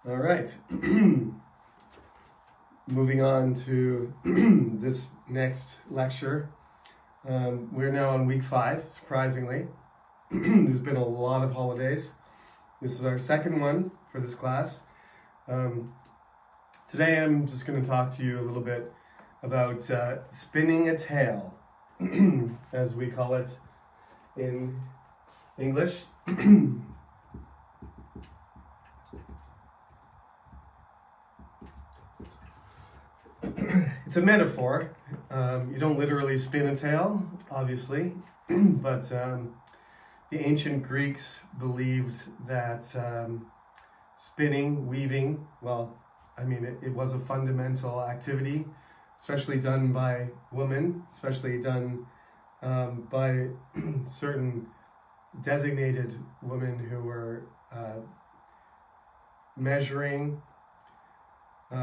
All right. Moving on to this next lecture. We're now on week 5, surprisingly. There's been a lot of holidays. This is our second one for this class. Today I'm just going to talk to you a little bit about spinning a tale, as we call it in English. It's a metaphor. You don't literally spin a tale, obviously, but the ancient Greeks believed that spinning, weaving, well, I mean, it was a fundamental activity, especially done by women, especially done by certain designated women who were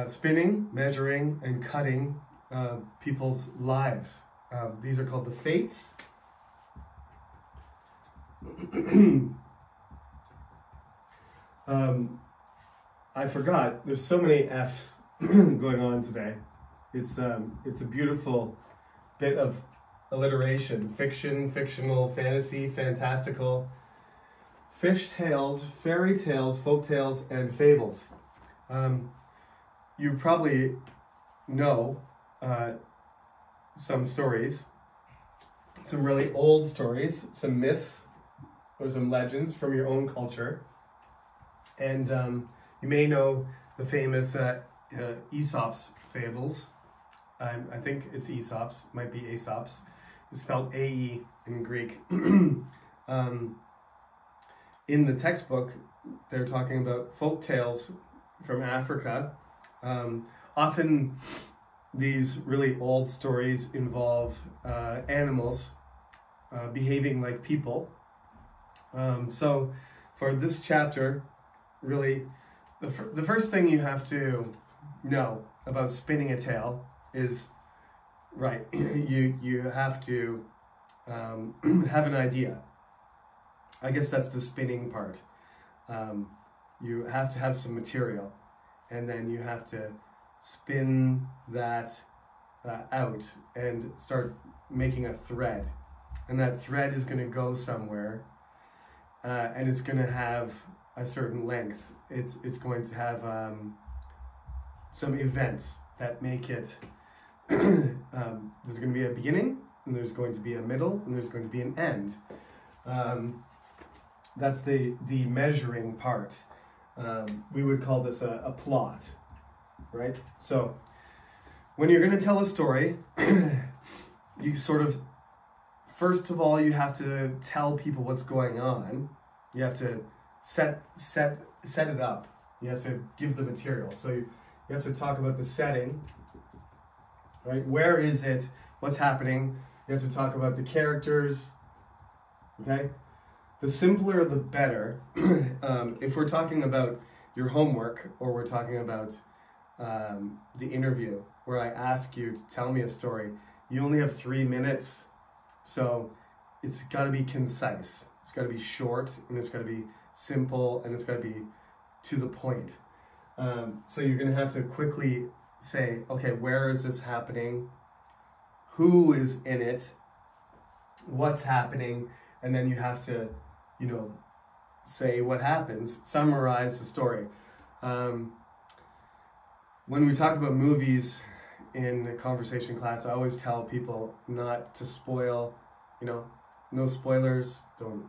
spinning, measuring, and cutting people's lives. These are called the fates. I forgot, there's so many F's going on today. It's a beautiful bit of alliteration. Fiction, fictional, fantasy, fantastical, fish tales, fairy tales, folk tales, and fables. You probably know some stories, some really old stories, some myths or some legends from your own culture. And you may know the famous Aesop's fables. I think it's Aesop's, might be Aesop's. It's spelled A-E in Greek. In the textbook, they're talking about folk tales from Africa. Often these really old stories involve animals behaving like people. So for this chapter, really, the first thing you have to know about spinning a tale is, right, you have to have an idea. I guess that's the spinning part. You have to have some material, and then you have to spin that out and start making a thread. And that thread is going to go somewhere, and it's going to have a certain length. It's going to have some events that make it, there's going to be a beginning, and there's going to be a middle, and there's going to be an end. That's the measuring part. We would call this a plot, right? So when you're going to tell a story, you sort of, first of all, you have to tell people what's going on. You have to set it up. You have to give the material. So you have to talk about the setting, right? Where is it? What's happening? You have to talk about the characters, okay? The simpler, the better. If we're talking about your homework, or we're talking about the interview, where I ask you to tell me a story, you only have 3 minutes. So it's got to be concise. It's got to be short, and it's got to be simple, and it's got to be to the point. So you're going to have to quickly say, okay, where is this happening? Who is in it? What's happening? And then you have to, say what happens, summarize the story. When we talk about movies in conversation class, I always tell people not to spoil, no spoilers, don't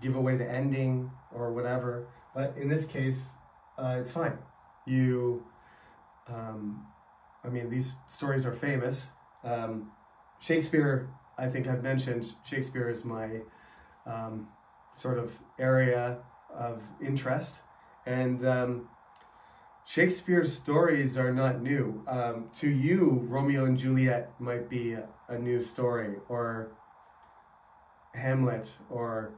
give away the ending or whatever. But in this case, it's fine. These stories are famous. Shakespeare, I think I've mentioned, Shakespeare is my sort of area of interest. And Shakespeare's stories are not new. To you, Romeo and Juliet might be a new story, or Hamlet, or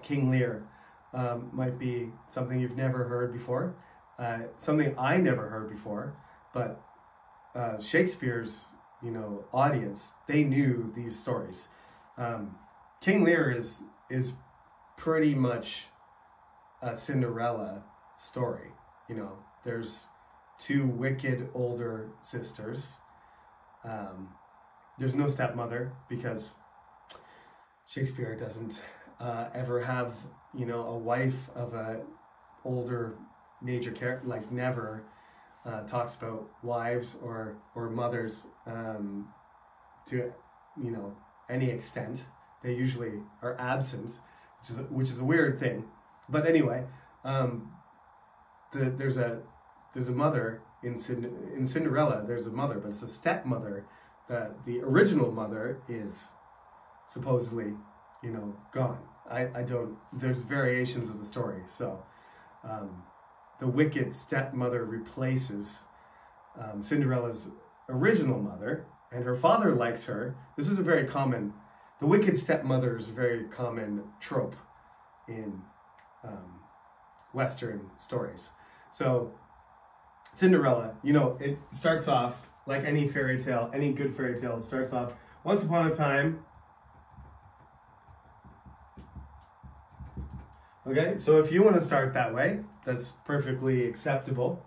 King Lear might be something you've never heard before, something I never heard before, but Shakespeare's, audience, they knew these stories. King Lear is pretty much a Cinderella story. You know, there's two wicked older sisters. There's no stepmother because Shakespeare doesn't ever have, you know, a wife of a older major character, like never talks about wives or mothers to, you know, any extent. They usually are absent, which is a weird thing. But anyway, there's a mother in Cinderella. There's a mother, but it's a stepmother. The original mother is supposedly, you know, gone. I don't. There's variations of the story. So, the wicked stepmother replaces Cinderella's original mother, and her father likes her. This is a very common. The wicked stepmother is a very common trope in Western stories. So Cinderella, you know, it starts off like any fairy tale, any good fairy tale starts off once upon a time. Okay, so if you want to start that way, that's perfectly acceptable.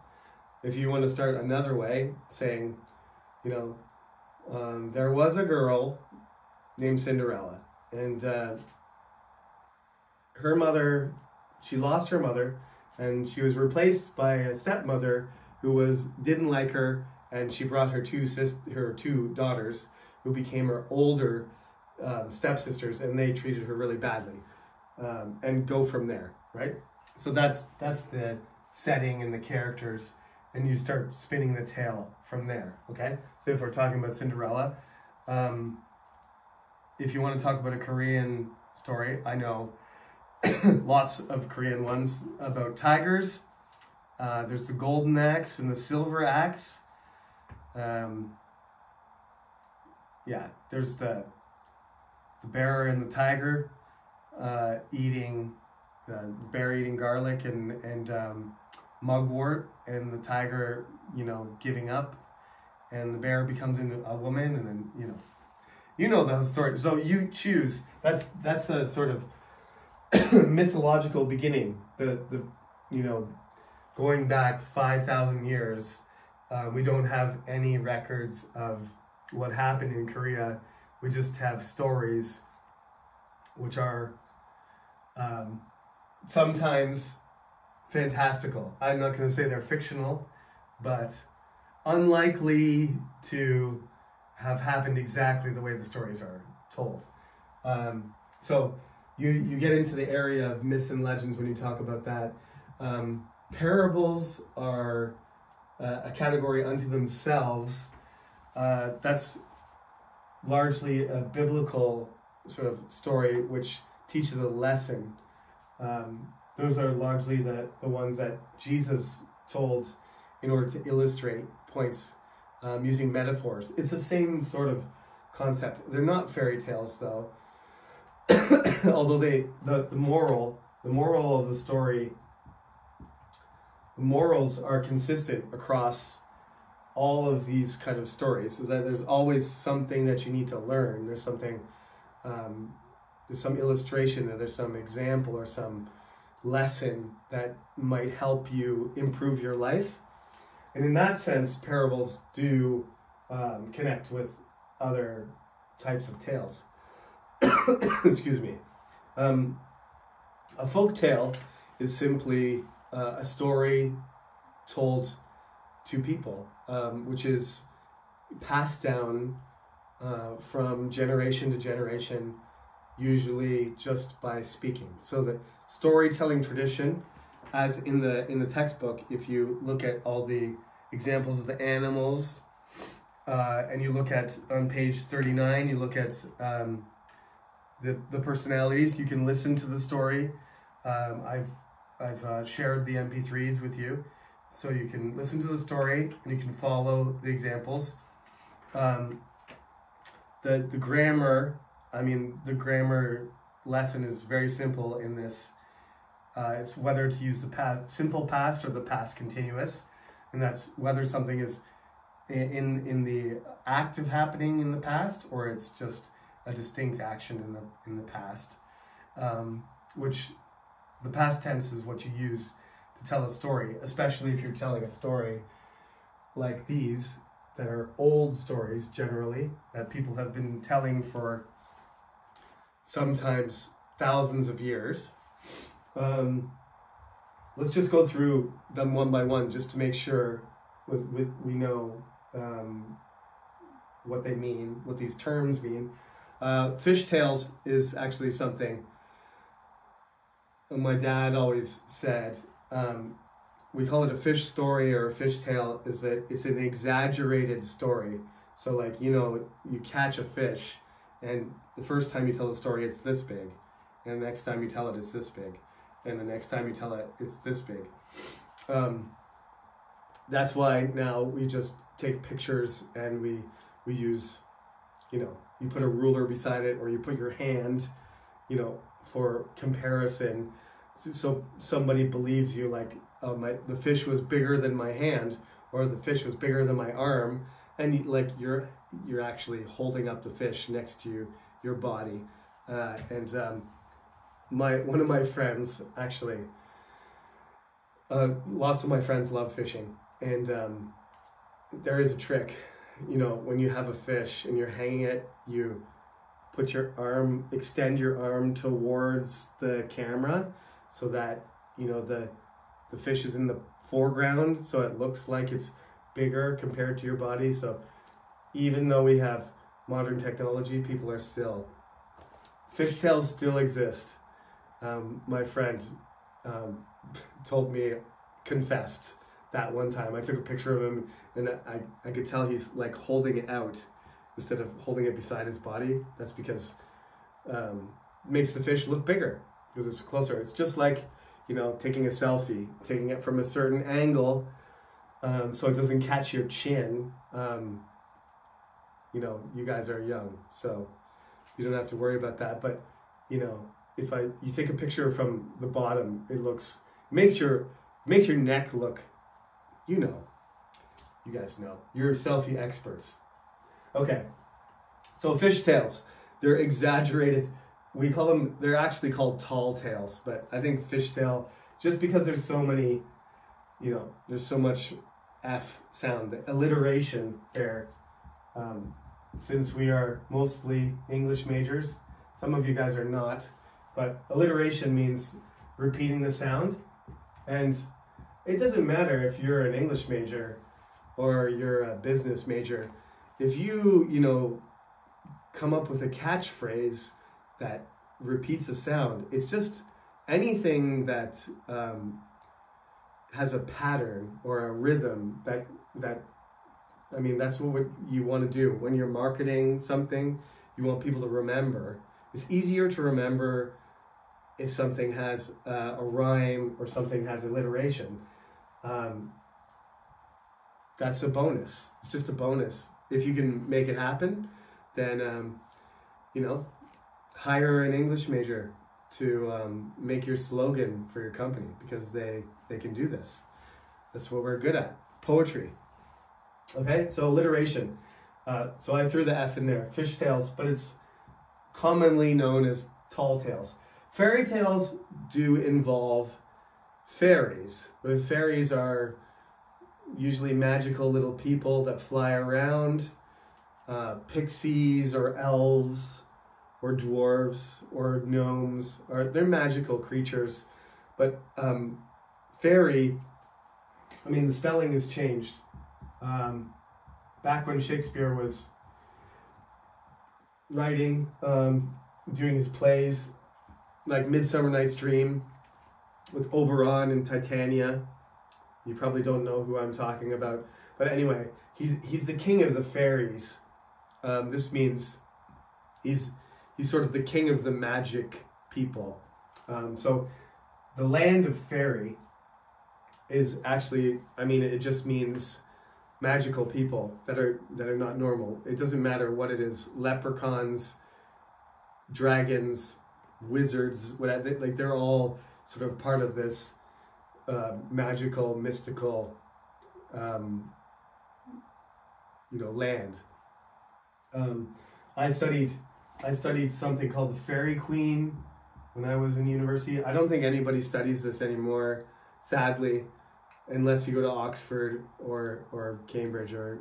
If you want to start another way, saying, you know, there was a girl named Cinderella, and her mother, she lost her mother, and she was replaced by a stepmother who didn't like her, and she brought her two daughters, who became her older stepsisters, and they treated her really badly, and go from there, right? So that's the setting and the characters, and you start spinning the tale from there. Okay, so if we're talking about Cinderella. If you want to talk about a Korean story, I know lots of Korean ones about tigers. There's the golden axe and the silver axe. Yeah, there's the bear and the tiger eating garlic and mugwort, and the tiger, you know, giving up, and the bear becomes a woman, and then, you know the story. So you choose. That's a sort of mythological beginning. The you know, going back 5,000 years, we don't have any records of what happened in Korea. We just have stories, which are sometimes fantastical. I'm not going to say they're fictional, but unlikely to have happened exactly the way the stories are told. So you get into the area of myths and legends when you talk about that. Parables are a category unto themselves. That's largely a biblical sort of story which teaches a lesson. Those are largely the ones that Jesus told in order to illustrate points using metaphors. It's the same sort of concept. They're not fairy tales, though. Although the moral of the story, the morals are consistent across all of these kind of stories, is that there's always something that you need to learn. There's something, there's some illustration, or there's some example, or some lesson that might help you improve your life. And in that sense, parables do connect with other types of tales. Excuse me. A folk tale is simply a story told to people, which is passed down from generation to generation, usually just by speaking. So the storytelling tradition, as in the textbook, if you look at all the examples of the animals, and you look at on page 39, you look at the personalities, you can listen to the story. I've shared the MP3s with you, so you can listen to the story and you can follow the examples. The grammar, the grammar lesson is very simple in this. It's whether to use the simple past or the past continuous, and that's whether something is in the act of happening in the past, or it's just a distinct action in the past, which the past tense is what you use to tell a story, especially if you're telling a story like these that are old stories generally that people have been telling for sometimes thousands of years. Let's just go through them one by one just to make sure we know what they mean, what these terms mean. Fishtails is actually something my dad always said. We call it a fish story or a fish tale. Is that it's an exaggerated story. So like, you know, you catch a fish and the first time you tell the story it's this big, and the next time you tell it it's this big, and the next time you tell it it's this big. That's why now we just take pictures and we use, you know, you put a ruler beside it, or you put your hand, you know, for comparison, so somebody believes you, like, the fish was bigger than my hand, or the fish was bigger than my arm, and like you're actually holding up the fish next to your body. One of my friends, actually, lots of my friends love fishing, and there is a trick. You know, when you have a fish and you're hanging it, you put your arm, extend your arm towards the camera so that, you know, the fish is in the foreground, so it looks like it's bigger compared to your body. So even though we have modern technology, people are still, fishtails still exist. My friend told me, confessed that one time. I took a picture of him and I could tell he's like holding it out instead of holding it beside his body. That's because it makes the fish look bigger because it's closer. It's just like, you know, taking a selfie, taking it from a certain angle so it doesn't catch your chin. You know, you guys are young, so you don't have to worry about that. But, you know, if you take a picture from the bottom, it makes your neck look, you know, you guys know, you're selfie experts. Okay, so fishtails, they're exaggerated. We call them, they're actually called tall tales, but I think fishtail, just because there's so many, you know, there's so much F sound, the alliteration there. Since we are mostly English majors, some of you guys are not, but alliteration means repeating the sound. And it doesn't matter if you're an English major or you're a business major. If you know, come up with a catchphrase that repeats a sound, it's just anything that has a pattern or a rhythm that I mean, that's what you want to do. When you're marketing something, you want people to remember. It's easier to remember if something has a rhyme or something has alliteration. That's a bonus. It's just a bonus. If you can make it happen, then, you know, hire an English major to make your slogan for your company, because they can do this. That's what we're good at. Poetry. Okay, so alliteration. So I threw the F in there. Fishtails, but it's commonly known as tall tales. Fairy tales do involve fairies. But fairies are usually magical little people that fly around. Pixies or elves or dwarves or gnomes, they're magical creatures. But fairy, I mean, the spelling has changed. Back when Shakespeare was writing, doing his plays, like Midsummer Night's Dream with Oberon and Titania. You probably don't know who I'm talking about, but anyway, he's the king of the fairies. This means he's sort of the king of the magic people. So the land of fairy is actually, I mean, it just means magical people that are not normal. It doesn't matter what it is. Leprechauns, dragons, wizards, whatever, like they're all sort of part of this magical, mystical, you know, land. I studied something called the Fairy Queen when I was in university. I don't think anybody studies this anymore, sadly, unless you go to Oxford or Cambridge or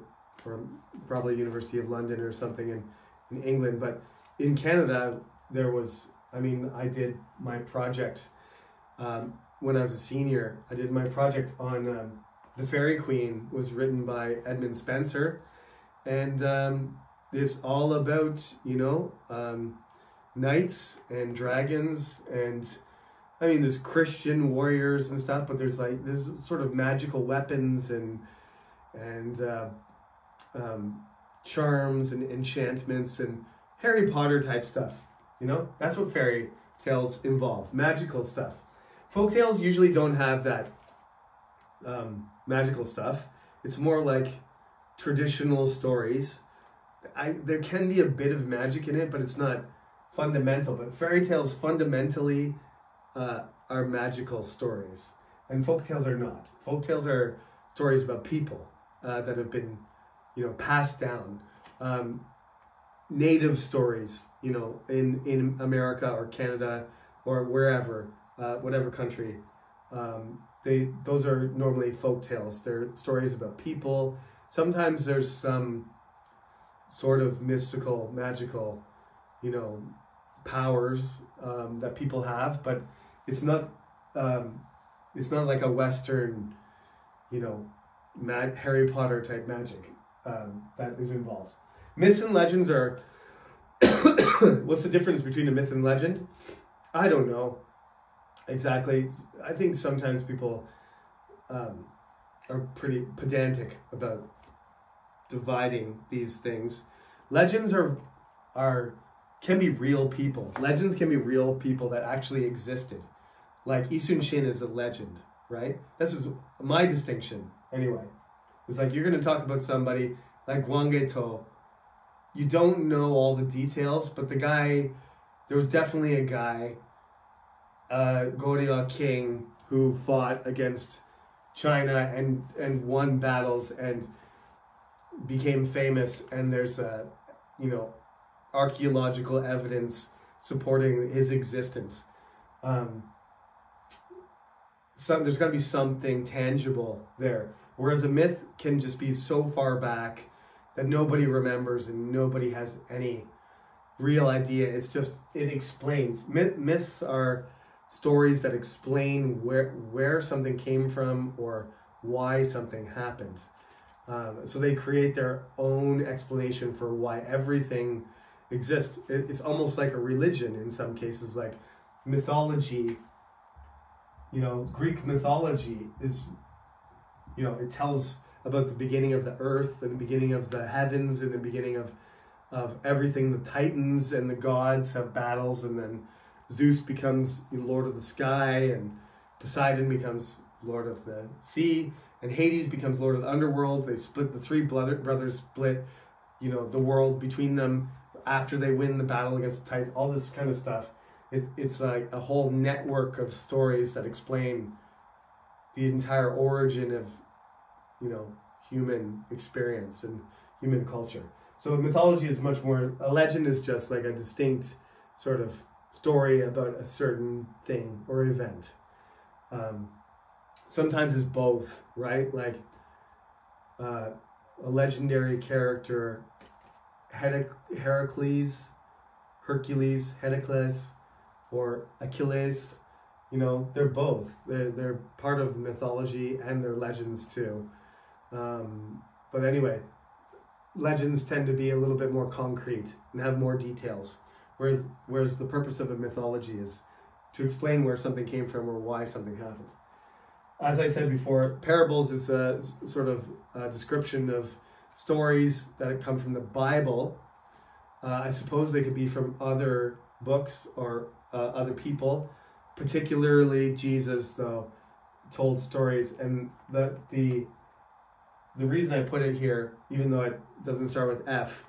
probably University of London or something in England. But in Canada, there was, I mean, I did my project when I was a senior. I did my project on The Fairy Queen, was written by Edmund Spenser. And it's all about, you know, knights and dragons, and I mean, there's Christian warriors and stuff, but there's sort of magical weapons and charms and enchantments and Harry Potter type stuff. You know, that's what fairy tales involve, magical stuff. Folk tales usually don't have that magical stuff. It's more like traditional stories. There can be a bit of magic in it, but it's not fundamental. But fairy tales fundamentally are magical stories, and folk tales are not. Folk tales are stories about people that have been, you know, passed down. Native stories, you know, in America or Canada or wherever, whatever country. Those are normally folk tales. They're stories about people. Sometimes there's some sort of mystical, magical, you know, powers that people have, but it's not like a Western, you know, Harry Potter type magic that is involved. Myths and legends are what's the difference between a myth and legend? I don't know exactly. I think sometimes people are pretty pedantic about dividing these things. Legends can be real people. Legends can be real people that actually existed. Like Yi Sun-shin is a legend, right? This is my distinction anyway. It's like you're going to talk about somebody like Gwanggae-to. You don't know all the details, but the guy, there was definitely a guy, Goryeo King, who fought against China and won battles and became famous, and there's you know, archaeological evidence supporting his existence. There's got to be something tangible there, whereas a myth can just be so far back that nobody remembers and nobody has any real idea. It's just, it explains. Myths are stories that explain where something came from or why something happened. So they create their own explanation for why everything exists. It's almost like a religion in some cases, like mythology. You know, Greek mythology is, you know, it tells about the beginning of the earth and the beginning of the heavens and the beginning of everything. The Titans and the gods have battles, and then Zeus becomes Lord of the Sky, and Poseidon becomes Lord of the Sea, and Hades becomes Lord of the Underworld. They split, the three brothers split, you know, the world between them after they win the battle against the Titan, all this kind of stuff. It's like a whole network of stories that explain the entire origin of, you know, human experience and human culture. So mythology is much more, a legend is just like a distinct sort of story about a certain thing or event. Sometimes it's both, right? Like a legendary character, Heracles, or Achilles, you know, they're both. They're part of mythology and they're legends too. But anyway, legends tend to be a little bit more concrete and have more details, whereas the purpose of a mythology is to explain where something came from or why something happened. As I said before, parables is a sort of description of stories that come from the Bible. I suppose they could be from other books or other people. Particularly Jesus, though, told stories, and the reason I put it here, even though it doesn't start with F,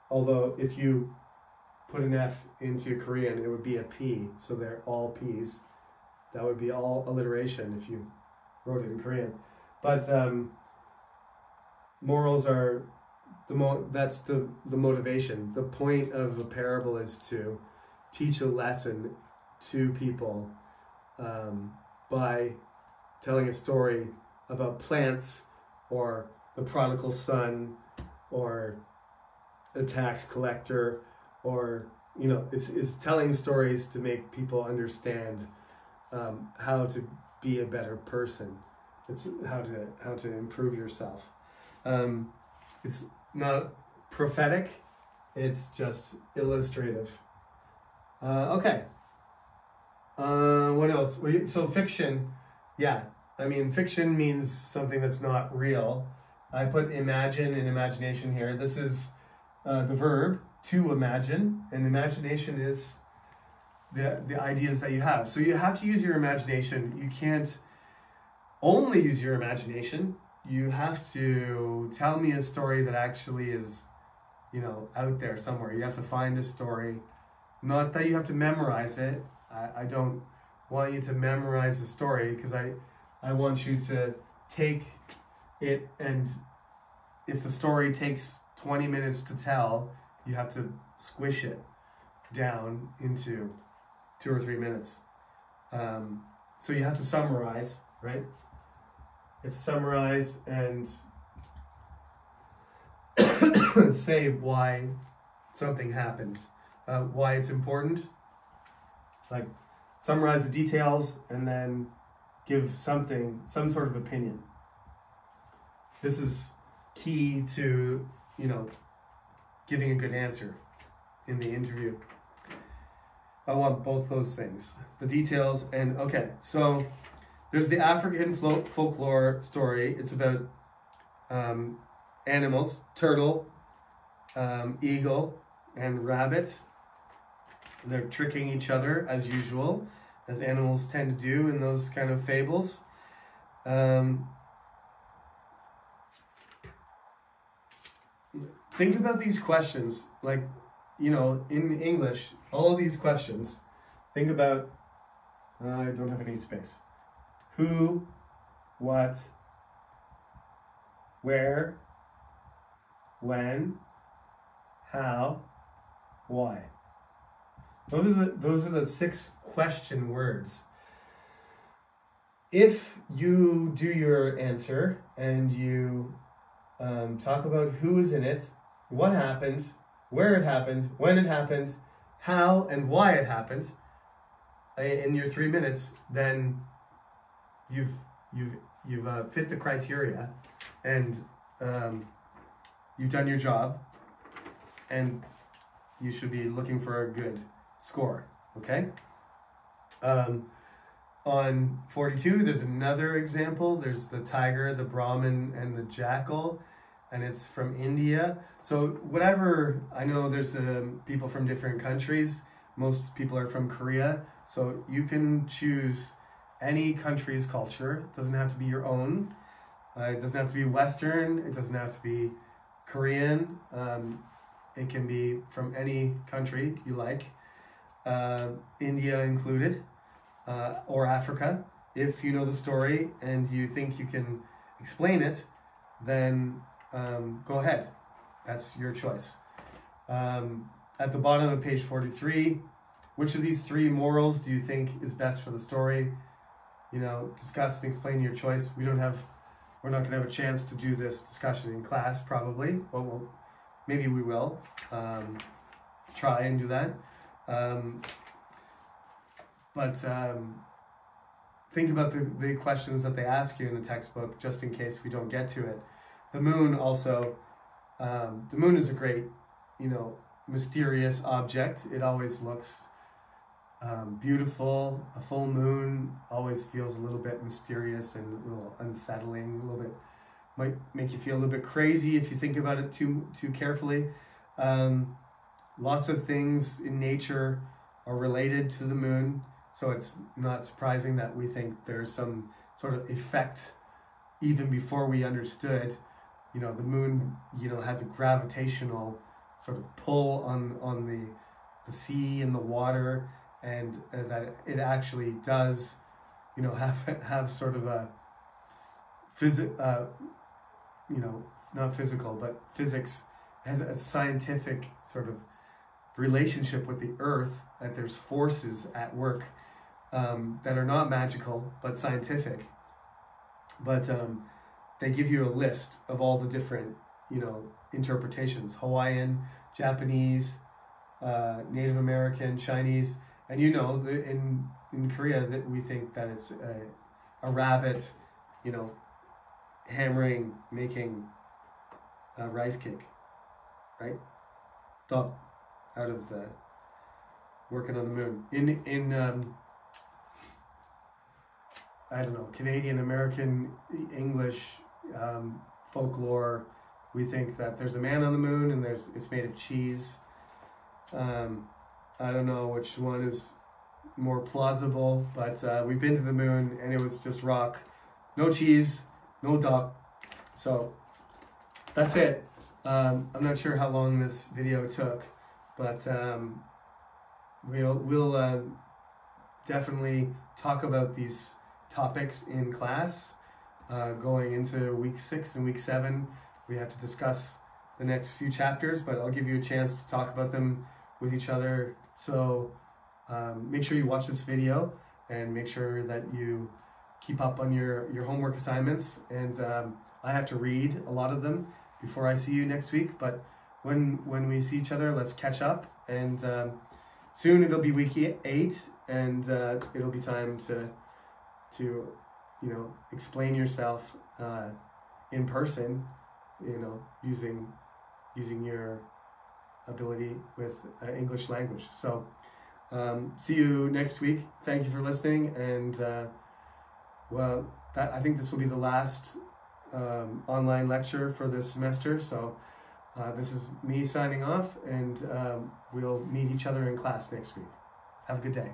although if you put an F into Korean, it would be a P, so they're all P's. That would be all alliteration if you wrote it in Korean. But morals are that's the motivation. The point of a parable is to teach a lesson to people by telling a story about plants or the prodigal son or a tax collector, or it's telling stories to make people understand how to be a better person. It's how to improve yourself. It's not prophetic, it's just illustrative. Okay. What else? So fiction, yeah. I mean, fiction means something that's not real. I put imagine and imagination here. This is the verb to imagine, and imagination is the ideas that you have. So you have to use your imagination. You can't only use your imagination. You have to tell me a story that actually is, out there somewhere. You have to find a story. Not that you have to memorize it. I don't want you to memorize the story, because I want you to take it, and if the story takes 20 minutes to tell, you have to squish it down into 2 or 3 minutes. So you have to summarize, right? You have to summarize and say why something happened, why it's important. Like, summarize the details and then give some sort of opinion. This is key to, giving a good answer in the interview. I want both those things, the details and, okay, so there's the African folklore story. It's about animals, turtle, eagle, and rabbit. They're tricking each other as usual, as animals tend to do in those kind of fables. Think about these questions, like, in English, all of these questions. Think about, I don't have any space. Who, what, where, when, how, why. Those are the 6 question words. If you do your answer and you talk about who is in it, what happened, where it happened, when it happened, how and why it happened, in your 3 minutes, then you've fit the criteria, and you've done your job, and you should be looking for a good score. Okay. On 42, there's another example. There's the tiger, the Brahmin, and the jackal, and it's from India. So whatever, I know there's people from different countries. Most people are from Korea. So you can choose any country's culture. It doesn't have to be your own. It doesn't have to be Western. It doesn't have to be Korean. It can be from any country you like, India included, or Africa. If you know the story and you think you can explain it, then go ahead. That's your choice. At the bottom of page 43, which of these 3 morals do you think is best for the story? Discuss and explain your choice. We're not going to have a chance to do this discussion in class, probably. Well, maybe we will try and do that. But think about the questions that they ask you in the textbook, just in case we don't get to it. The moon also, the moon is a great, mysterious object. It always looks beautiful. A full moon always feels a little bit mysterious and a little unsettling, a little bit, might make you feel a little bit crazy if you think about it too carefully. Lots of things in nature are related to the moon, so it's not surprising that we think there's some sort of effect even before we understood, the moon, has a gravitational sort of pull on the sea and the water, and that it actually does, have sort of a not physical, but physics has a scientific sort of relationship with the earth, that there's forces at work that are not magical but scientific. But they give you a list of all the different, interpretations: Hawaiian, Japanese, Native American, Chinese, and in Korea that we think that it's a rabbit, hammering, making a rice cake, right? Dog, out of the working on the moon. In I don't know, Canadian, American, English folklore, we think that there's a man on the moon and it's made of cheese. I don't know which one is more plausible, but we've been to the moon and it was just rock, no cheese, no duck. So that's it. I'm not sure how long this video took, but we'll definitely talk about these topics in class going into week 6 and week 7. We have to discuss the next few chapters, but I'll give you a chance to talk about them with each other. So make sure you watch this video and make sure that you keep up on your homework assignments. And I have to read a lot of them before I see you next week, but when we see each other, let's catch up. And soon it'll be week 8, and it'll be time to explain yourself in person, using your ability with English language. So see you next week. Thank you for listening, and I think this will be the last online lecture for this semester. So this is me signing off, and we'll meet each other in class next week. Have a good day.